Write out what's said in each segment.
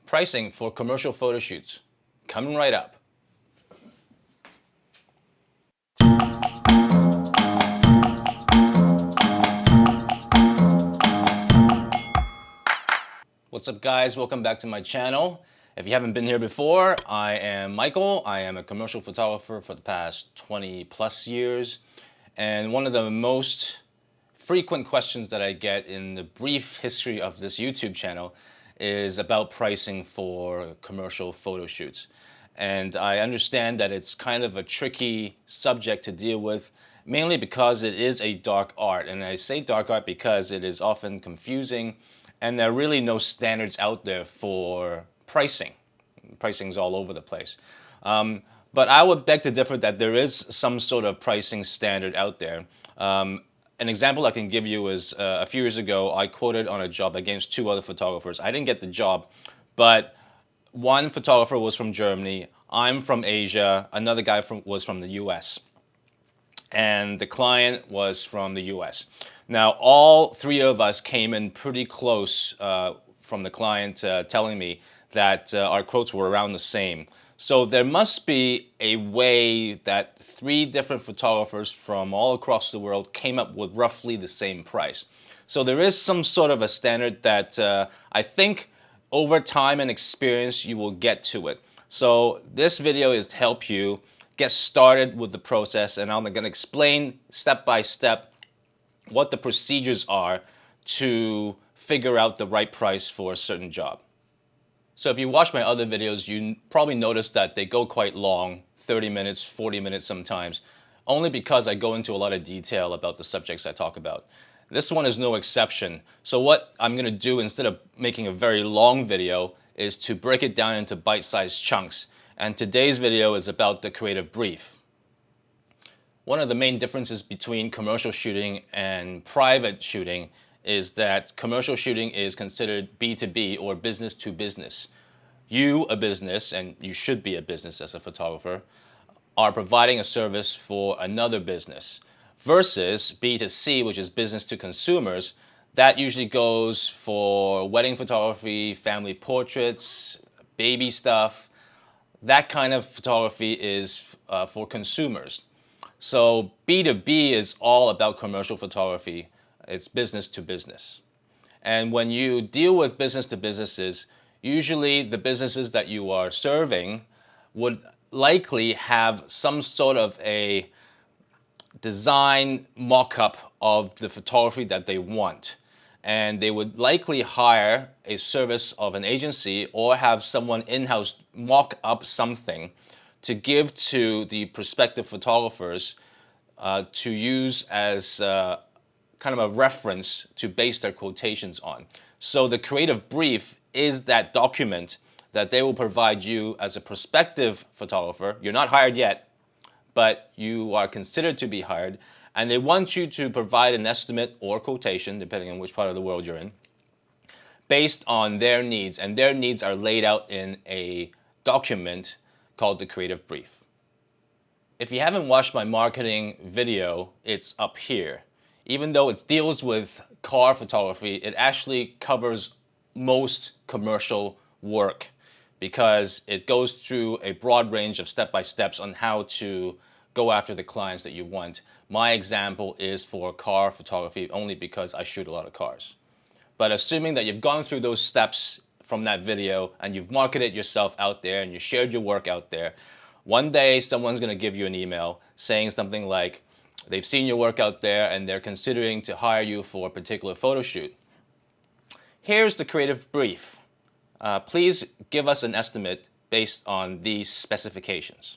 Pricing for commercial photo shoots. Coming right up. What's up, guys? Welcome back to my channel. If you haven't been here before, I am Michael. I am a commercial photographer for the past 20 plus years. And one of the most frequent questions that I get in the brief history of this YouTube channel is about pricing for commercial photo shoots. And I understand that it's kind of a tricky subject to deal with, mainly because it is a dark art. And I say dark art because it is often confusing and there are really no standards out there for pricing. Pricing's all over the place. But I would beg to differ that there is some sort of pricing standard out there. An example I can give you is a few years ago, I quoted on a job against two other photographers. I didn't get the job, but one photographer was from Germany, I'm from Asia, another guy was from the US, and the client was from the US. Now, all three of us came in pretty close from the client telling me that our quotes were around the same. So there must be a way that three different photographers from all across the world came up with roughly the same price. So there is some sort of a standard that I think over time and experience you will get to it. So this video is to help you get started with the process, and I'm going to explain step by step what the procedures are to figure out the right price for a certain job. So if you watch my other videos, you probably noticed that they go quite long, 30 minutes, 40 minutes sometimes, only because I go into a lot of detail about the subjects I talk about. This one is no exception. So what I'm going to do, instead of making a very long video, is to break it down into bite-sized chunks. And today's video is about the creative brief. One of the main differences between commercial shooting and private shooting is that commercial shooting is considered B2B, or business to business. You, a business, and you should be a business as a photographer, are providing a service for another business, versus B2C, which is business to consumers. That usually goes for wedding photography, family portraits, baby stuff. That kind of photography is for consumers. So B2B is all about commercial photography. It's business to business. And when you deal with business to businesses, usually the businesses that you are serving would likely have some sort of a design mock-up of the photography that they want. And they would likely hire a service of an agency or have someone in-house mock up something to give to the prospective photographers to use as kind of a reference to base their quotations on. So the creative brief is that document that they will provide you as a prospective photographer. You're not hired yet, but you are considered to be hired, and they want you to provide an estimate or quotation, depending on which part of the world you're in, based on their needs, and their needs are laid out in a document called the creative brief. If you haven't watched my marketing video, it's up here. Even though it deals with car photography, it actually covers most commercial work because it goes through a broad range of step-by-steps on how to go after the clients that you want. My example is for car photography only because I shoot a lot of cars. But assuming that you've gone through those steps from that video and you've marketed yourself out there and you shared your work out there, one day someone's going to give you an email saying something like, they've seen your work out there and they're considering to hire you for a particular photo shoot. Here's the creative brief. Please give us an estimate based on these specifications.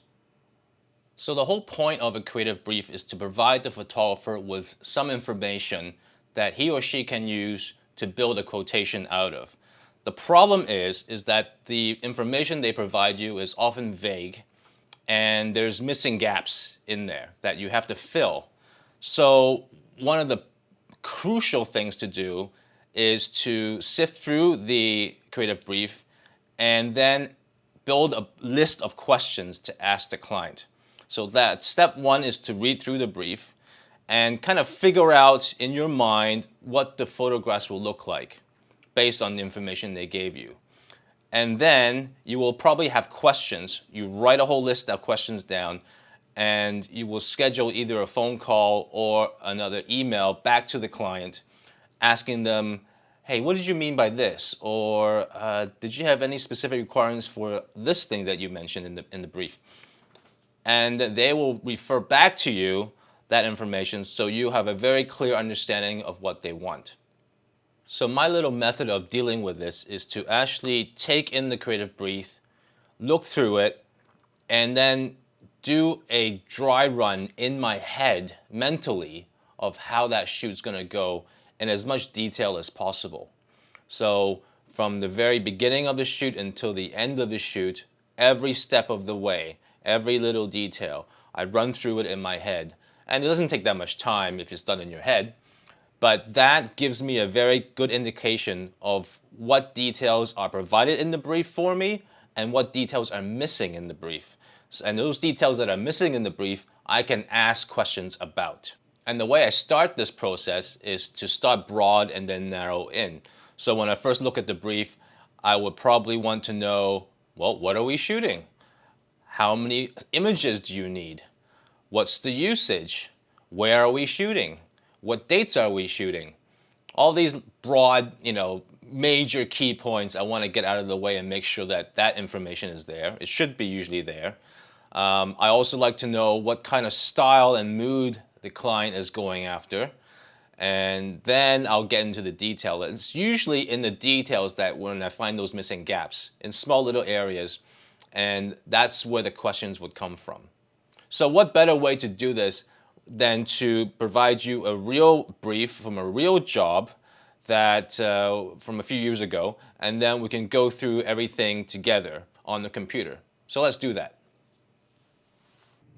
So the whole point of a creative brief is to provide the photographer with some information that he or she can use to build a quotation out of. The problem is that the information they provide you is often vague, and there's missing gaps in there that you have to fill. So one of the crucial things to do is to sift through the creative brief and then build a list of questions to ask the client. So that step one is to read through the brief and kind of figure out in your mind what the photographs will look like based on the information they gave you. And then you will probably have questions. You write a whole list of questions down, and you will schedule either a phone call or another email back to the client asking them, hey, what did you mean by this? Or did you have any specific requirements for this thing that you mentioned in the brief? And they will refer back to you that information so you have a very clear understanding of what they want. So my little method of dealing with this is to actually take in the creative brief, look through it, and then do a dry run in my head mentally of how that shoot's going to go in as much detail as possible. So from the very beginning of the shoot until the end of the shoot, every step of the way, every little detail, I run through it in my head. And it doesn't take that much time if it's done in your head. But that gives me a very good indication of what details are provided in the brief for me and what details are missing in the brief. And those details that are missing in the brief, I can ask questions about. And the way I start this process is to start broad and then narrow in. So when I first look at the brief, I would probably want to know, well, what are we shooting? How many images do you need? What's the usage? Where are we shooting? What dates are we shooting? All these broad, major key points I want to get out of the way and make sure that that information is there. It should be usually there. I also like to know what kind of style and mood the client is going after. And then I'll get into the detail. It's usually in the details that when I find those missing gaps, in small little areas, and that's where the questions would come from. So what better way to do this than to provide you a real brief from a real job that from a few years ago, and then we can go through everything together on the computer. So let's do that.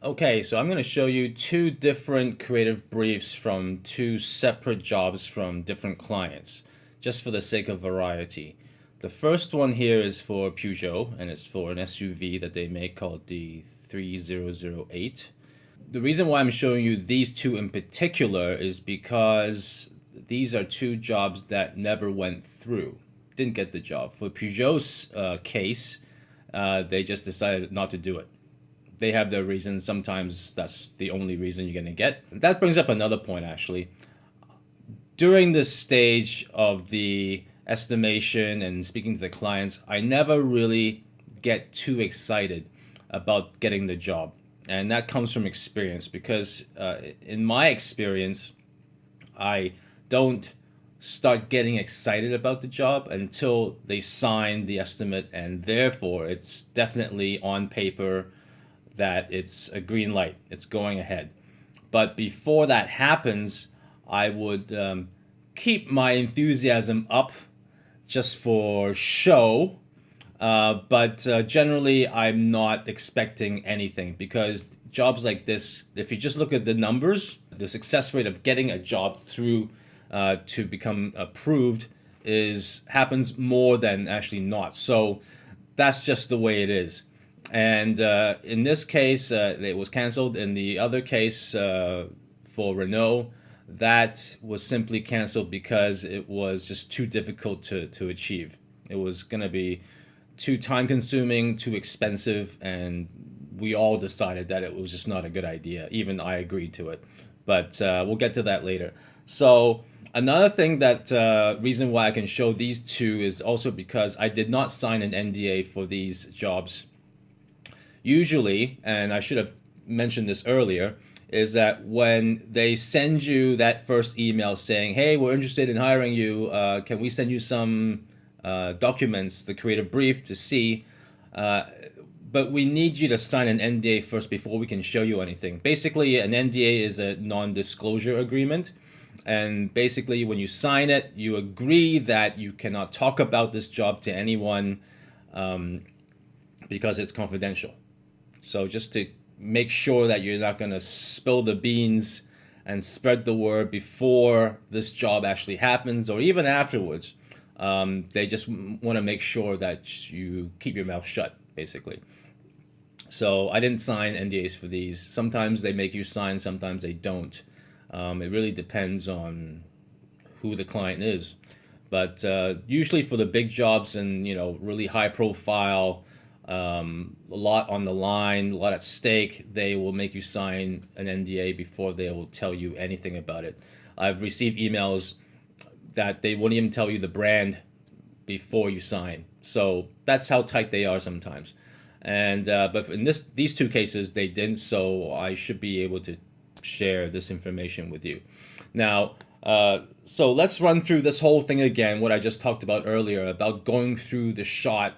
Okay, so I'm going to show you two different creative briefs from two separate jobs from different clients, just for the sake of variety. The first one here is for Peugeot, and it's for an SUV that they make called the 3008. The reason why I'm showing you these two in particular is because these are two jobs that never went through, didn't get the job. For Peugeot's case, they just decided not to do it. They have their reasons. Sometimes that's the only reason you're going to get. That brings up another point, actually. During this stage of the estimation and speaking to the clients, I never really get too excited about getting the job. And that comes from experience because in my experience, I don't start getting excited about the job until they sign the estimate, and therefore it's definitely on paper that it's a green light, it's going ahead. But before that happens, I would keep my enthusiasm up just for show. But generally, I'm not expecting anything because jobs like this, if you just look at the numbers, the success rate of getting a job through to become approved happens more than actually not. So that's just the way it is. And in this case, it was canceled. In the other case, for Renault, that was simply canceled because it was just too difficult to achieve. It was going to be too time consuming, too expensive, and we all decided that it was just not a good idea. Even I agreed to it. But we'll get to that later. So another thing that reason why I can show these two is also because I did not sign an NDA for these jobs. Usually, and I should have mentioned this earlier, is that when they send you that first email saying, hey, we're interested in hiring you, can we send you some documents, the creative brief to see, but we need you to sign an NDA first before we can show you anything. Basically, an NDA is a non-disclosure agreement. And basically, when you sign it, you agree that you cannot talk about this job to anyone because it's confidential. So just to make sure that you're not going to spill the beans and spread the word before this job actually happens or even afterwards. They just want to make sure that you keep your mouth shut, basically. So I didn't sign NDAs for these. Sometimes they make you sign, sometimes they don't. It really depends on who the client is. But usually for the big jobs and really high profile, a lot on the line, a lot at stake, they will make you sign an NDA before they will tell you anything about it. I've received emails that they won't even tell you the brand before you sign. So that's how tight they are sometimes. And but in these two cases, they didn't. So I should be able to share this information with you. Now, so let's run through this whole thing again. What I just talked about earlier about going through the shot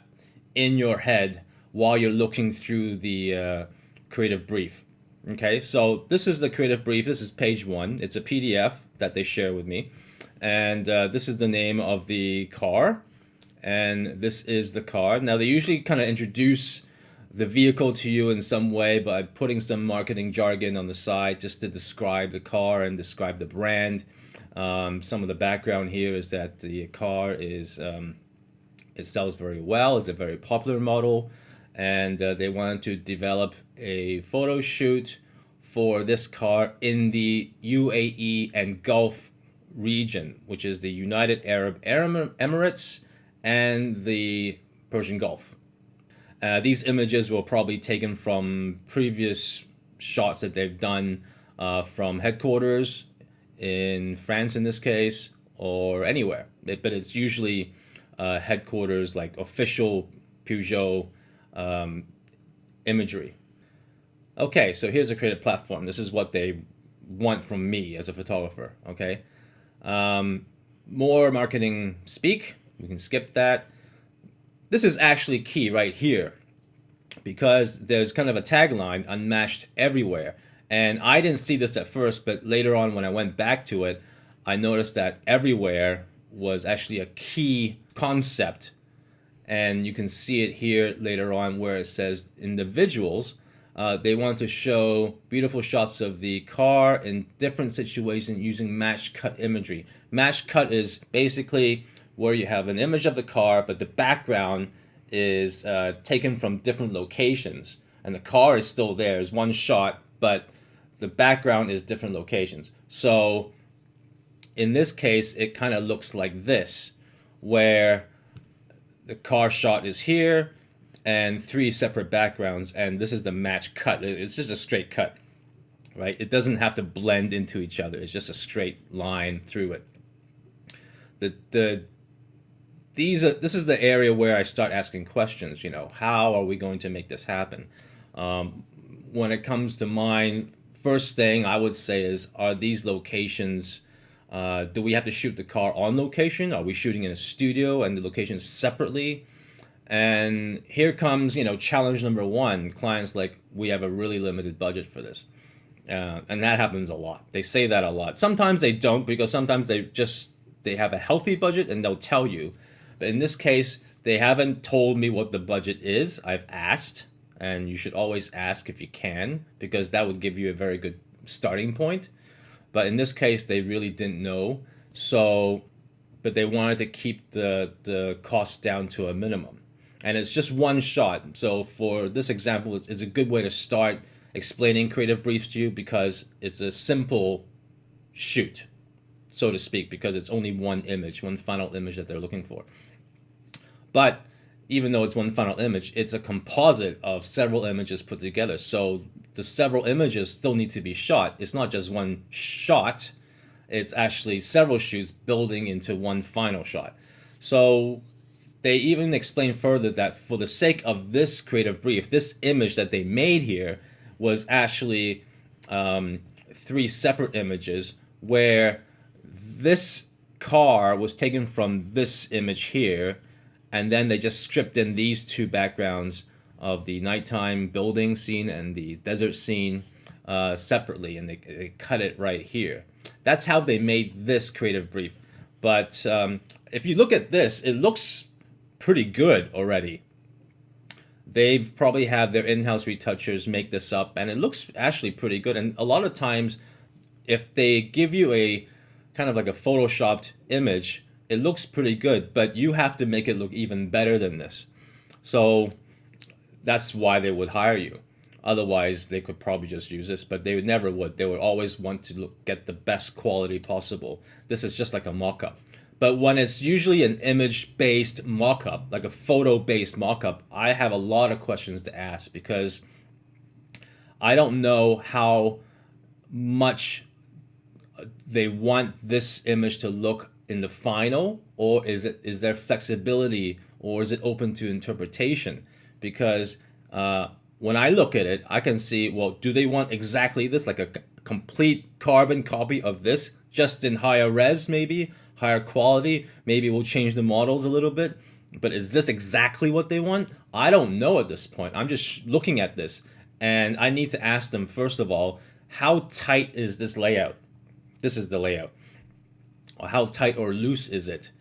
in your head while you're looking through the creative brief. Okay, so this is the creative brief. This is page 1. It's a PDF that they share with me. And this is the name of the car. And this is the car. Now, they usually kind of introduce the vehicle to you in some way by putting some marketing jargon on the side just to describe the car and describe the brand. Some of the background here is that the car is it sells very well. It's a very popular model, and they wanted to develop a photo shoot for this car in the UAE and Gulf region, which is the United Arab Emirates and the Persian Gulf. These images were probably taken from previous shots that they've done from headquarters in France in this case, or anywhere. But it's usually headquarters, like official Peugeot imagery. Okay, so here's a creative platform. This is what they want from me as a photographer, okay? More marketing speak. We can skip that. This is actually key right here because there's kind of a tagline, unmatched everywhere. And I didn't see this at first, but later on when I went back to it, I noticed that everywhere was actually a key concept. And you can see it here later on where it says individuals. They want to show beautiful shots of the car in different situations using match cut imagery. Match cut is basically where you have an image of the car, but the background is taken from different locations. And the car is still there. It's one shot, but the background is different locations. So in this case, it kind of looks like this, where the car shot is here and 3 separate backgrounds, and this is the match cut. It's just a straight cut, right? It doesn't have to blend into each other. It's just a straight line through it. This is the area where I start asking questions. How are we going to make this happen? When it comes to mine, first thing I would say is, are these locations, do we have to shoot the car on location? Are we shooting in a studio and the locations separately? And here comes, challenge number 1. Clients like, we have a really limited budget for this. And that happens a lot. They say that a lot. Sometimes they don't, because sometimes they have a healthy budget and they'll tell you. But in this case, they haven't told me what the budget is. I've asked, and you should always ask if you can, because that would give you a very good starting point. But in this case, they really didn't know. But they wanted to keep the cost down to a minimum. And it's just one shot. So for this example, it's a good way to start explaining creative briefs to you, because it's a simple shoot, so to speak, because it's only one image, one final image that they're looking for. But even though it's one final image, it's a composite of several images put together. So the several images still need to be shot. It's not just one shot. It's actually several shoots building into one final shot. So they even explain further that for the sake of this creative brief, this image that they made here was actually 3 separate images, where this car was taken from this image here, and then they just stripped in these 2 backgrounds of the nighttime building scene and the desert scene separately, and they cut it right here. That's how they made this creative brief. But if you look at this, it looks pretty good already. They've probably have their in-house retouchers make this up, and it looks actually pretty good. And a lot of times, if they give you a kind of like a photoshopped image, it looks pretty good, but you have to make it look even better than this. So that's why they would hire you. Otherwise, they could probably just use this, but they never would. They would always want to get the best quality possible. This is just like a mock-up. But when it's usually an image-based mock-up, like a photo-based mock-up, I have a lot of questions to ask because I don't know how much they want this image to look in the final, or is there flexibility, or is it open to interpretation? Because when I look at it, I can see, well, do they want exactly this, like a complete carbon copy of this, just in higher res, maybe higher quality? Maybe we'll change the models a little bit, but is this exactly what they want? I don't know at this point. I'm just looking at this, and I need to ask them, first of all, how tight is this layout? This is the layout. Or how tight or loose is it?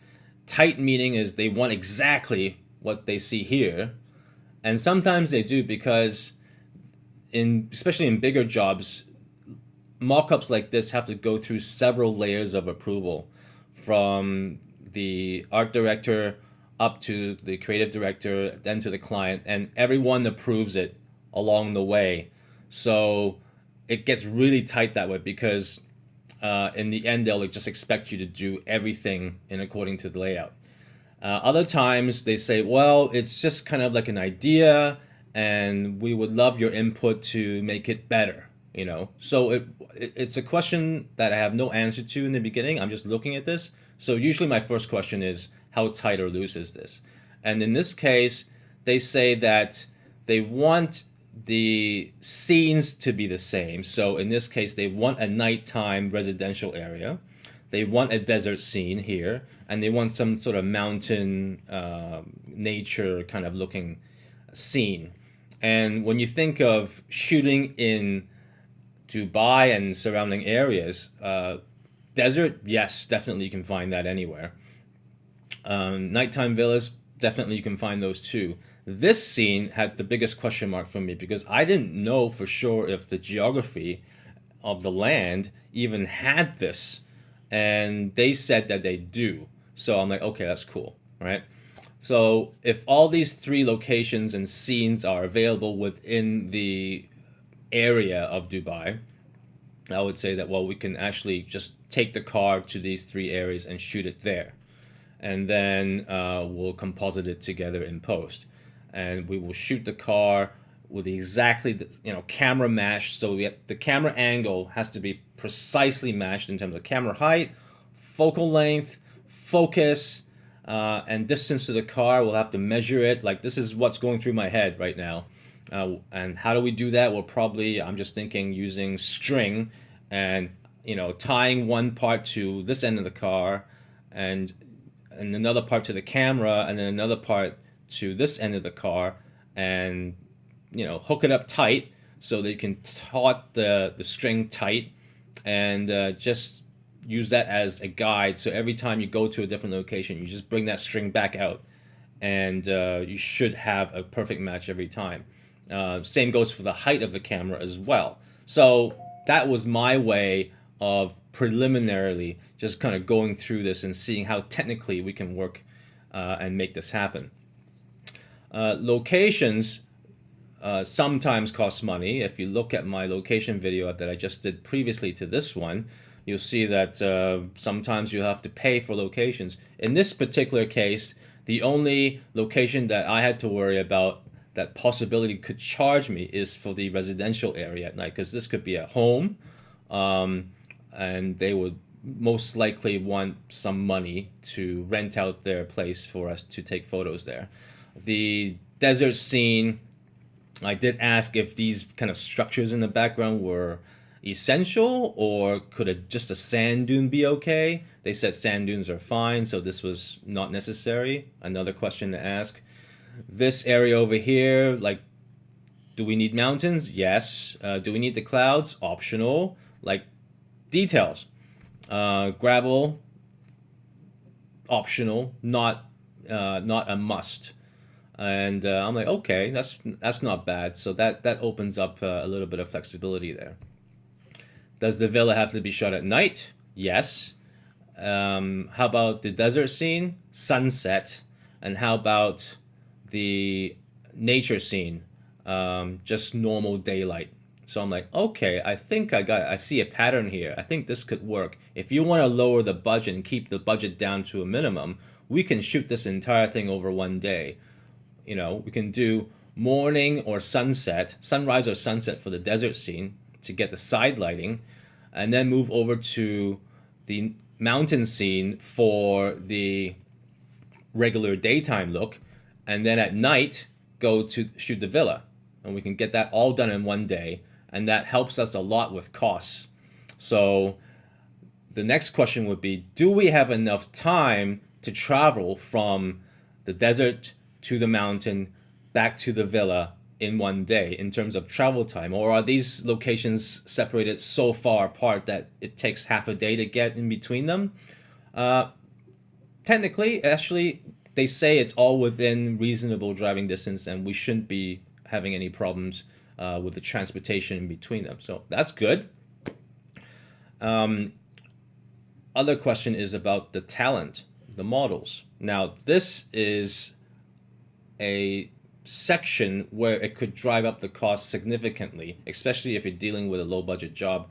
Tight meaning is they want exactly what they see here. And sometimes they do, because especially in bigger jobs, mock-ups like this have to go through several layers of approval, from the art director up to the creative director, then to the client, and everyone approves it along the way. So it gets really tight that way, because in the end, they'll just expect you to do everything in according to the layout. Other times they say, well, it's just kind of like an idea, and we would love your input to make it better. So it's a question that I have no answer to in the beginning. I'm just looking at this. So usually my first question is, how tight or loose is this? And in this case, they say that they want the scenes to be the same. So in this case, they want a nighttime residential area. They want a desert scene here, and they want some sort of mountain, nature kind of looking scene. And when you think of shooting in Dubai and surrounding areas, desert, yes, definitely you can find that anywhere. Nighttime villas, definitely you can find those too. This scene had the biggest question mark for me, because I didn't know for sure if the geography of the land even had this, and they said that they do. So I'm like, okay, that's cool, right? So if all these three locations and scenes are available within the area of Dubai, I would say that, well, we can actually just take the car to these three areas and shoot it there. And then we'll composite it together in post. And we will shoot the car with exactly the camera match. So the camera angle has to be precisely matched in terms of camera height, focal length, focus, and distance to the car. We'll have to measure it. Like, this is what's going through my head right now. And how do we do that? Well, probably, I'm just thinking, using string and tying one part to this end of the car, and another part to the camera, and then another part to this end of the car, and hook it up tight so that you can taut the string tight, and just use that as a guide. So every time you go to a different location, you just bring that string back out, and you should have a perfect match every time. Same goes for the height of the camera as well. So that was my way of preliminarily just kind of going through this and seeing how technically we can work and make this happen. Locations sometimes cost money. If you look at my location video that I just did previously to this one, you'll see that sometimes you have to pay for locations. In this particular case, the only location that I had to worry about that possibility could charge me is for the residential area at night, because this could be a home, and they would most likely want some money to rent out their place for us to take photos there. The desert scene, I did ask if these kind of structures in the background were essential, or could just a sand dune be okay? They said sand dunes are fine, so this was not necessary. Another question to ask. This area over here, like, do we need mountains? Yes. Do we need the clouds? Optional. Like, details. Gravel, optional, not a must. And I'm like, okay, that's not bad. So that opens up a little bit of flexibility there. Does the villa have to be shot at night? Yes. How about the desert scene? Sunset. And how about the nature scene? Just normal daylight. So I'm like, okay, I think I see a pattern here. I think this could work. If you want to lower the budget and keep the budget down to a minimum, we can shoot this entire thing over one day. We can do morning or sunset, sunrise or sunset for the desert scene to get the side lighting, and then move over to the mountain scene for the regular daytime look, and then at night go to shoot the villa. And we can get that all done in one day, and that helps us a lot with costs. So the next question would be, do we have enough time to travel from the desert to the mountain back to the villa in one day in terms of travel time? Or are these locations separated so far apart that it takes half a day to get in between them? Technically, actually, they say it's all within reasonable driving distance, and we shouldn't be having any problems with the transportation in between them. So that's good. Other question is about the talent, the models. Now, this is a section where it could drive up the cost significantly, especially if you're dealing with a low budget job.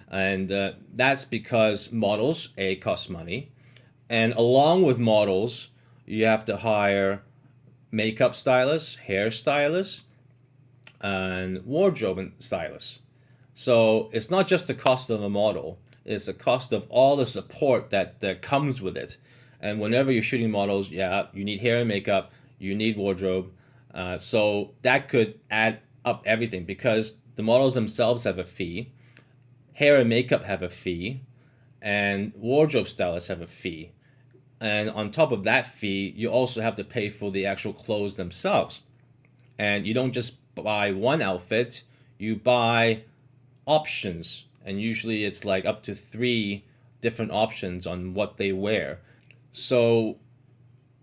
And that's because models, A, cost money. And along with models, you have to hire makeup stylists, hair stylists, and wardrobe stylists. So it's not just the cost of a model, it's the cost of all the support that comes with it. And whenever you're shooting models, yeah, you need hair and makeup, you need wardrobe. So that could add up everything because the models themselves have a fee, hair and makeup have a fee, and wardrobe stylists have a fee. And on top of that fee, you also have to pay for the actual clothes themselves. And you don't just buy one outfit, you buy options. And usually it's like up to 3 different options on what they wear. So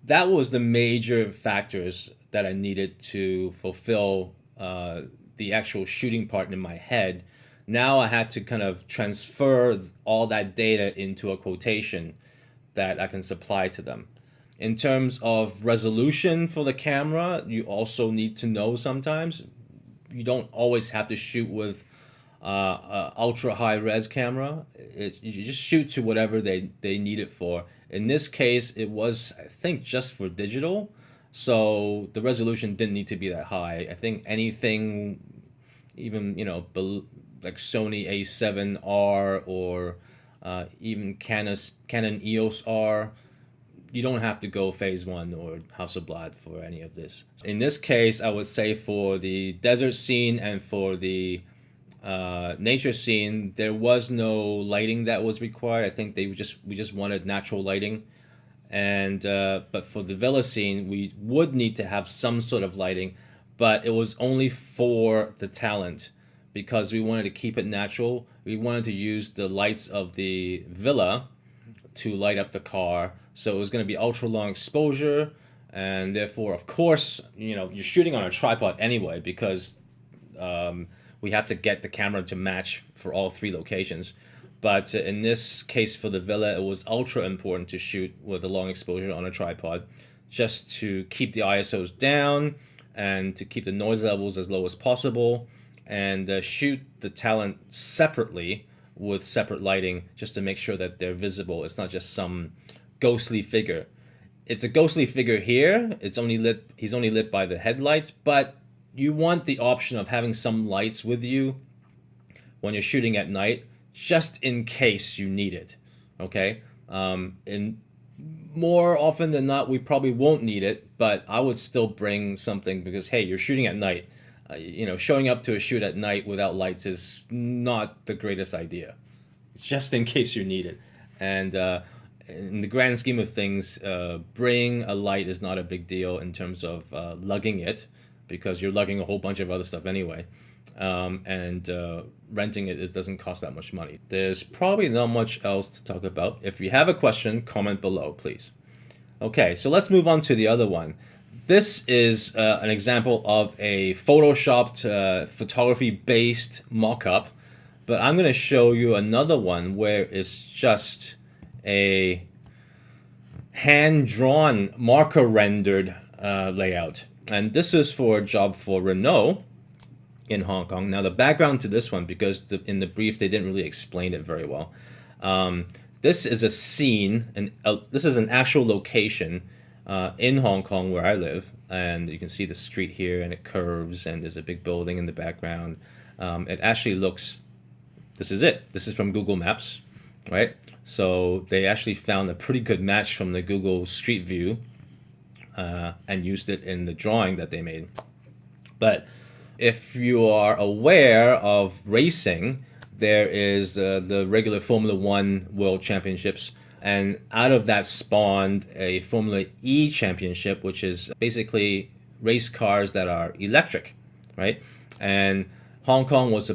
that was the major factors that I needed to fulfill the actual shooting part in my head. Now I had to kind of transfer all that data into a quotation that I can supply to them. In terms of resolution for the camera, you also need to know sometimes. You don't always have to shoot with ultra high res camera. You just shoot to whatever they need it for. In this case, it was, I think, just for digital. So the resolution didn't need to be that high. I think anything, even, like Sony A7R or even Canon EOS R, you don't have to go Phase 1 or Hasselblad for any of this. In this case, I would say for the desert scene and for the nature scene, there was no lighting that was required. I think we just wanted natural lighting. And but for the villa scene, we would need to have some sort of lighting, but it was only for the talent because we wanted to keep it natural. We wanted to use the lights of the villa to light up the car. So it was going to be ultra long exposure, and therefore, of course, you're shooting on a tripod anyway because we have to get the camera to match for all 3 locations. But in this case for the villa, it was ultra important to shoot with a long exposure on a tripod just to keep the ISOs down and to keep the noise levels as low as possible, and shoot the talent separately with separate lighting just to make sure that they're visible. It's not just some ghostly figure. It's a ghostly figure here. He's only lit by the headlights, but you want the option of having some lights with you when you're shooting at night, just in case you need it. Okay? And more often than not, we probably won't need it, but I would still bring something because, hey, you're shooting at night. Showing up to a shoot at night without lights is not the greatest idea, just in case you need it. And in the grand scheme of things, bringing a light is not a big deal in terms of lugging it, because you're lugging a whole bunch of other stuff anyway. And renting it doesn't cost that much money. There's probably not much else to talk about. If you have a question, comment below, please. Okay, so let's move on to the other one. This is an example of a photoshopped photography-based mock-up, but I'm going to show you another one where it's just a hand-drawn marker-rendered layout. And this is for a job for Renault. in Hong Kong. Now, the background to this one, because in the brief they didn't really explain it very well. Um, this is a scene, and this is an actual location in Hong Kong where I live, and you can see the street here, and it curves, and there's a big building in the background. It actually looks. This is it. This is from Google Maps, right? So they actually found a pretty good match from the Google Street View and used it in the drawing that they made. But if you are aware of racing, there is the regular Formula One World Championships, and out of that spawned a Formula E Championship, which is basically race cars that are electric, right? And Hong Kong was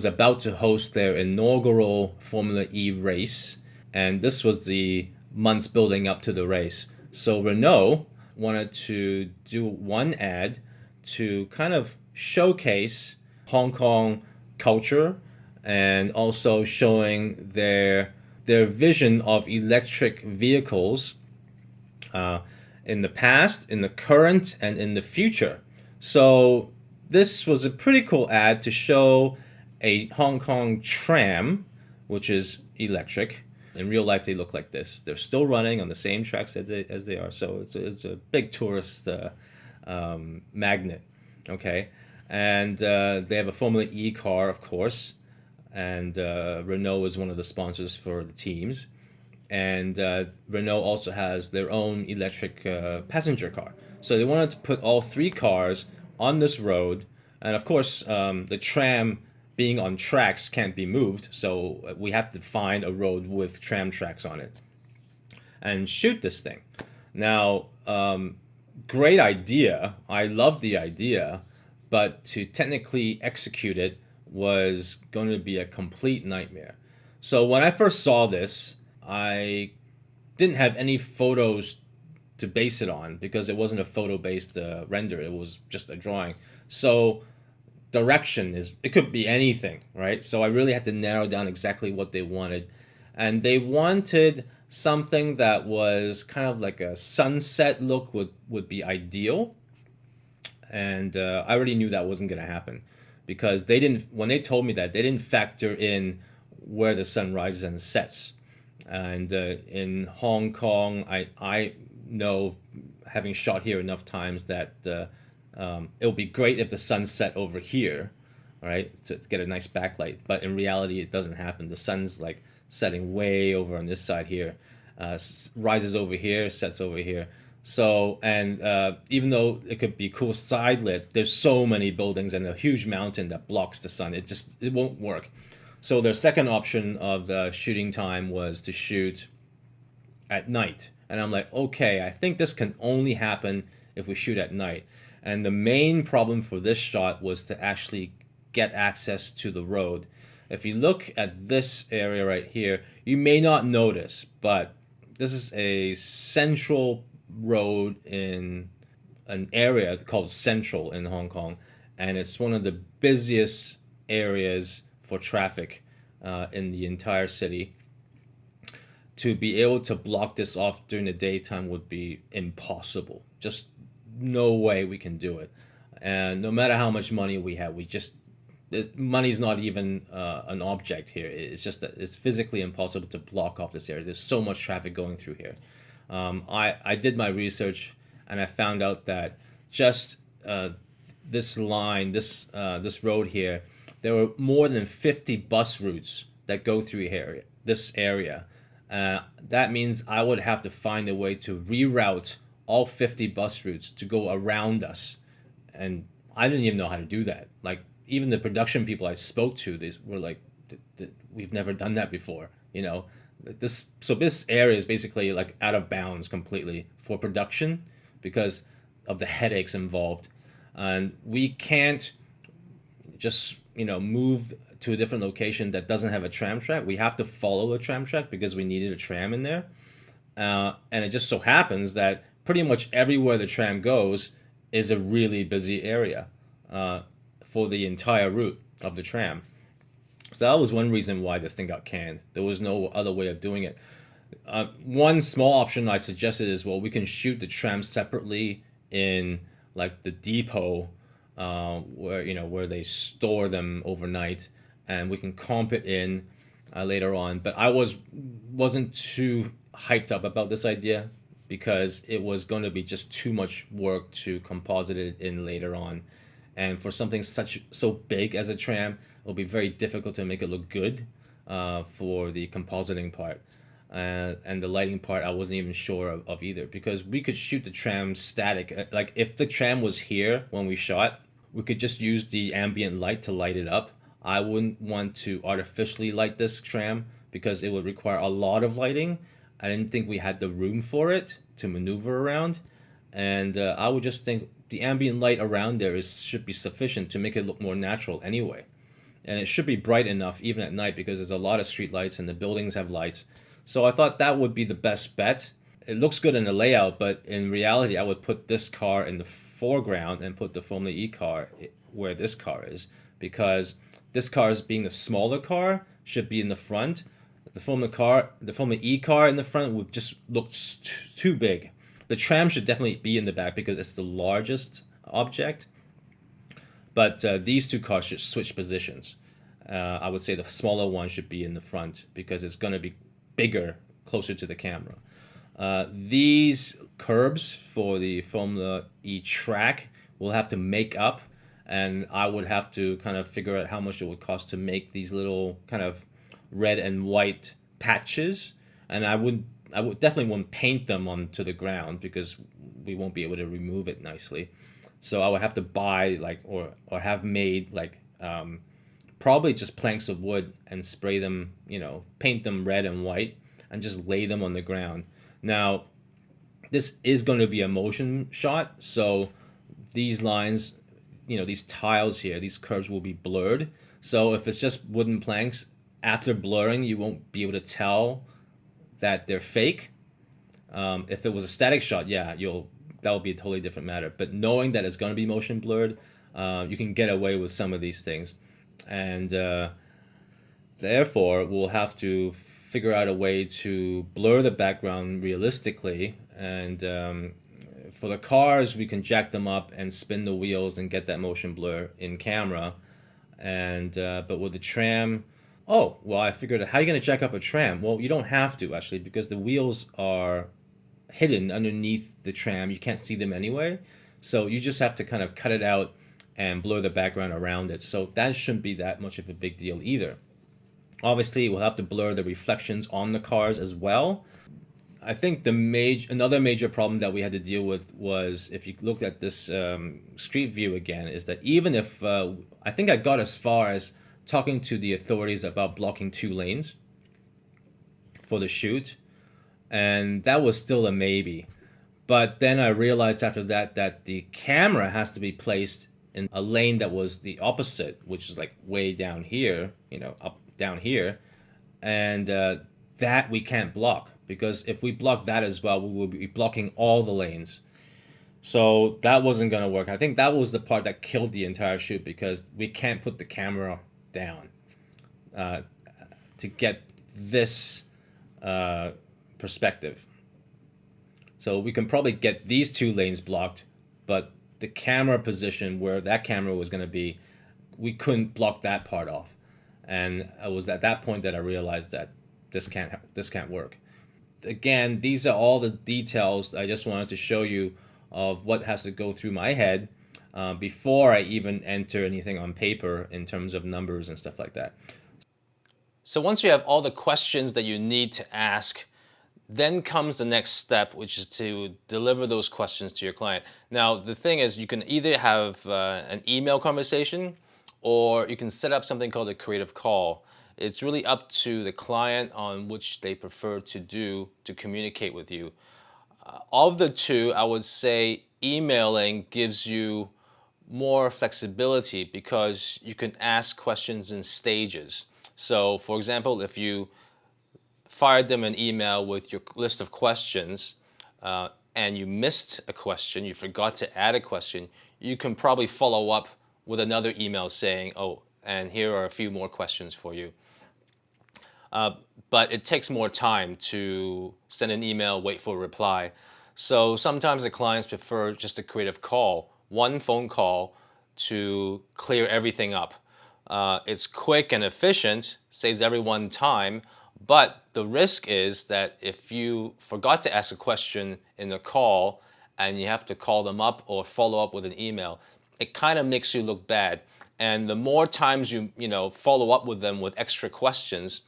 about to host their inaugural Formula E race, and this was the months building up to the race. So Renault wanted to do one ad to kind of showcase Hong Kong culture and also showing their vision of electric vehicles in the past, in the current, and in the future. So this was a pretty cool ad to show a Hong Kong tram, which is electric. In real life, they look like this. They're still running on the same tracks as they are. So it's a big tourist magnet, okay? And they have a Formula E car, of course, and Renault is one of the sponsors for the teams. And Renault also has their own electric passenger car. So they wanted to put all three cars on this road, and of course, the tram being on tracks can't be moved, so we have to find a road with tram tracks on it and shoot this thing. Now, great idea. I love the idea, but to technically execute it was going to be a complete nightmare. So when I first saw this, I didn't have any photos to base it on because it wasn't a photo-based render. It was just a drawing. So direction is, it could be anything, right? So I really had to narrow down exactly what they wanted. And they wanted something that was kind of like a sunset look would be ideal. And I already knew that wasn't going to happen because they didn't, when they told me that, they didn't factor in where the sun rises and sets. And in Hong Kong, I know, having shot here enough times, that it'll be great if the sun set over here, right, to get a nice backlight. But in reality, it doesn't happen. The sun's like setting way over on this side here, rises over here, sets over here. So, and even though it could be cool side lit, there's so many buildings and a huge mountain that blocks the sun. It won't work. So their second option of the shooting time was to shoot at night. And I'm like, okay, I think this can only happen if we shoot at night. And the main problem for this shot was to actually get access to the road. If you look at this area right here, you may not notice, but this is a central road in an area called Central in Hong Kong. And it's one of the busiest areas for traffic in the entire city. To be able to block this off during the daytime would be impossible. Just no way we can do it. And no matter how much money we have, money's not even an object here. It's just that it's physically impossible to block off this area. There's so much traffic going through here. I did my research and I found out that just this line, this road here, there were more than 50 bus routes that go through this area. That means I would have to find a way to reroute all 50 bus routes to go around us. And I didn't even know how to do that. Like, even the production people I spoke to, they were like, we've never done that before, you know? So this area is basically like out of bounds completely for production because of the headaches involved. And we can't just, move to a different location that doesn't have a tram track. We have to follow a tram track because we needed a tram in there. And it just so happens that pretty much everywhere the tram goes is a really busy area for the entire route of the tram. So that was one reason why this thing got canned. There was no other way of doing it. One small option I suggested is, well, we can shoot the tram separately in like the depot where they store them overnight, and we can comp it in later on. But I wasn't too hyped up about this idea because it was going to be just too much work to composite it in later on, and for something so big as a tram, it'll be very difficult to make it look good for the compositing part. And the lighting part, I wasn't even sure of either because we could shoot the tram static. Like if the tram was here when we shot, we could just use the ambient light to light it up. I wouldn't want to artificially light this tram because it would require a lot of lighting. I didn't think we had the room for it to maneuver around, and I would just think the ambient light around there should be sufficient to make it look more natural anyway. And it should be bright enough even at night because there's a lot of street lights and the buildings have lights. So I thought that would be the best bet. It looks good in the layout, but in reality, I would put this car in the foreground and put the Formula E car where this car is, because this car, is being the smaller car, should be in the front. The Formula E car in the front would just look too big. The tram should definitely be in the back because it's the largest object. But these two cars should switch positions. I would say the smaller one should be in the front because it's going to be bigger, closer to the camera. These curbs for the Formula E track will have to make up, and I would have to kind of figure out how much it would cost to make these little kind of red and white patches. And I would definitely wouldn't paint them onto the ground because we won't be able to remove it nicely. So I would have to buy like or have made like probably just planks of wood and spray them, paint them red and white and just lay them on the ground. Now, this is going to be a motion shot, so these lines, these tiles here, these curves will be blurred. So if it's just wooden planks, after blurring, you won't be able to tell that they're fake. If it was a static shot, yeah, that would be a totally different matter. But knowing that it's going to be motion blurred, you can get away with some of these things. And therefore, we'll have to figure out a way to blur the background realistically. And for the cars, we can jack them up and spin the wheels and get that motion blur in camera. And but with the tram, oh, well, I figured out how are you going to jack up a tram? Well, you don't have to actually because the wheels are hidden underneath the tram. You can't see them anyway. So you just have to kind of cut it out and blur the background around it. So that shouldn't be that much of a big deal either. Obviously, we'll have to blur the reflections on the cars as well. I think another major problem that we had to deal with was, if you look at this street view again, is that even if I think I got as far as talking to the authorities about blocking 2 lanes for the shoot, and that was still a maybe. But then I realized after that the camera has to be placed in a lane that was the opposite, which is like way down here, up down here, and that we can't block because if we block that as well, we will be blocking all the lanes. So that wasn't going to work. I think that was the part that killed the entire shoot because we can't put the camera down to get this perspective. So we can probably get these 2 lanes blocked, but the camera position where that camera was going to be, we couldn't block that part off. And it was at that point that I realized that this can't work. Again, these are all the details I just wanted to show you of what has to go through my head before I even enter anything on paper in terms of numbers and stuff like that. So once you have all the questions that you need to ask, then comes the next step, which is to deliver those questions to your client. Now, the thing is, you can either have an email conversation or you can set up something called a creative call. It's really up to the client on which they prefer to do to communicate with you. Of the two, I would say emailing gives you more flexibility because you can ask questions in stages. So, for example, if you fired them an email with your list of questions and you missed a question, you forgot to add a question, you can probably follow up with another email saying, oh, and here are a few more questions for you. But it takes more time to send an email, wait for a reply. So sometimes the clients prefer just a creative call, one phone call to clear everything up. It's quick and efficient, saves everyone time, but the risk is that if you forgot to ask a question in a call and you have to call them up or follow up with an email, it kind of makes you look bad. And the more times you follow up with them with extra questions,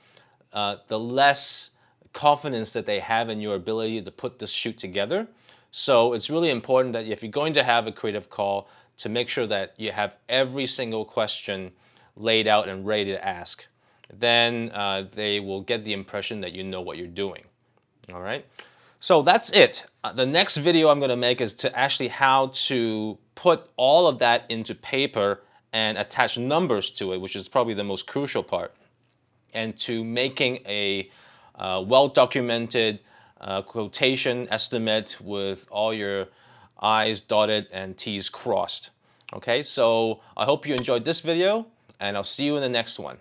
the less confidence that they have in your ability to put this shoot together. So it's really important that if you're going to have a creative call, to make sure that you have every single question laid out and ready to ask. Then they will get the impression that you know what you're doing. All right. So that's it. The next video I'm going to make is to actually how to put all of that into paper and attach numbers to it, which is probably the most crucial part, and to making a well-documented quotation estimate with all your I's dotted and T's crossed. Okay, so I hope you enjoyed this video, and I'll see you in the next one.